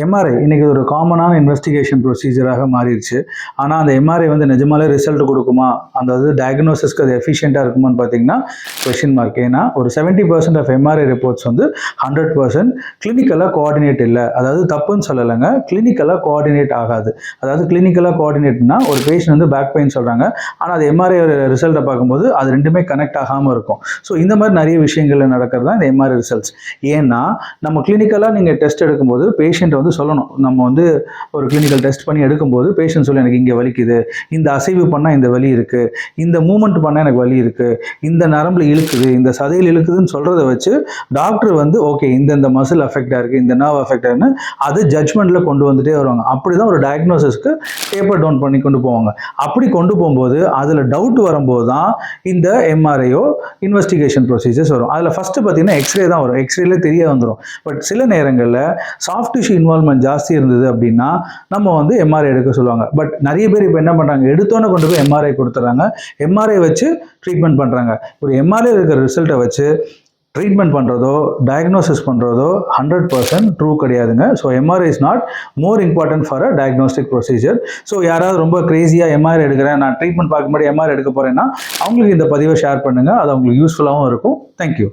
MRI இன்றைக்கி ஒரு காமனான இன்வெஸ்டிகேஷன் ப்ரொசீஜராக மாறிடுச்சு. ஆனால் அந்த எம்ஆர்ஐ வந்து நிஜமாலே ரிசல்ட் கொடுக்குமா, அந்த டயக்னோசிஸ்க்கு அது எஃபிஷியண்ட்டாக இருக்குமான்னு பார்த்தீங்கன்னா கொஷின் மார்க். ஏன்னா ஒரு 70% ஆஃப் எம்ஆர்ஐ ரிப்போர்ட்ஸ் வந்து 100% கிளினிக்கலாக கோஆர்டினேட் இல்லை. அதாவது தப்புன்னு சொல்லலைங்க, கிளினிக்கலாக கோஆர்டினேட் ஆகாது. அதாவது கிளினிக்கலாக கோஆர்டினேட்னா ஒரு பேஷண்ட் வந்து பேக் பெயின் சொல்கிறாங்க, ஆனால் அது எம்ஆர்ஐ ரிசல்ட்டை பார்க்கும்போது அது ரெண்டுமே கனெக்ட் ஆகாமல் இருக்கும். ஸோ இந்த மாதிரி நிறைய விஷயங்கள் நடக்கிறது தான் இந்த எம்ஆர்ஐ ரிசல்ட்ஸ். ஏன்னா நம்ம கிளினிக்கலாக நீங்கள் டெஸ்ட் எடுக்கும்போது பேஷண்ட் வந்து சொல்லணும். நம்ம வந்து ஒரு கிளினிக்கல் டெஸ்ட் பண்ணி எடுக்கும்போது பேஷண்ட் சொல்லி எனக்கு இங்கே வலிக்குது, இந்த அசைவு பண்ணால் இந்த வலி இருக்குது, இந்த மூமெண்ட் பண்ணால் எனக்கு வலி இருக்குது, இந்த நரம்பில் இழுக்குது, இந்த சதையில் இழுக்குதுன்னு சொல்கிறத வச்சு டாக்டர் வந்து ஓகே இந்த மசில் அஃபெக்டாக இருக்குது, இந்த நர்வ் அஃபெக்டாக அது ஜட்ஜ்மெண்ட்டில் கொண்டு வந்துட்டே வருவாங்க. அப்படி தான் ஒரு டயக்னோசிஸ்க்கு பேப்பர் டவுன் பண்ணி கொண்டு போவாங்க. அப்படி கொண்டு போகும்போது அதில் டவுட் வரும்போது தான் இந்த எம்ஆர்ஐயோ இன்வெஸ்டிகேஷன் ப்ரொசீஜர்ஸ் வரும். அதில் ஃபஸ்ட்டு பார்த்தீங்கன்னா எக்ஸ்ரே தான் வரும். எக்ஸ்ரேல தெரிய வந்துடும். பட் சில நேரங்களில் சாஃப்ட் டிஷ்யூ இன்வால்வ்மெண்ட் ஜாஸ்தி இருந்தது அப்படின்னா நம்ம வந்து எம்ஆர்ஐ எடுக்க சொல்லுவாங்க. பட் நிறைய பேர் இப்போ என்ன பண்ணுறாங்க, எடுத்தோன்னே கொண்டு போய் எம்ஆர்ஐ கொடுத்துட்றாங்க, எம்ஆர்ஐ வச்சு ட்ரீட்மெண்ட் பண்ணுறாங்க. ஒரு எம்ஆர்ஐ இருக்கிற ரிசல்ட்டை வச்சு ட்ரீட்மெண்ட் பண்ணுறதோ டயக்னோசிஸ் பண்ணுறதோ 100% ட்ரூ கிடையாதுங்க. So MRI is not more important for a diagnostic procedure. So யாராவது ரொம்ப க்ரேஸியாக எம்ஆர்ஐ எடுக்கிறேன், நான் ட்ரீட்மெண்ட் பார்க்க முன்னாடி எம்ஆர்ஐ எடுக்க போகிறேன்னா அவங்களுக்கு இந்த பதிவை ஷேர் பண்ணுங்கள். அது அவங்களுக்கு யூஸ்ஃபுல்லாகவும் இருக்கும். தேங்க்யூ.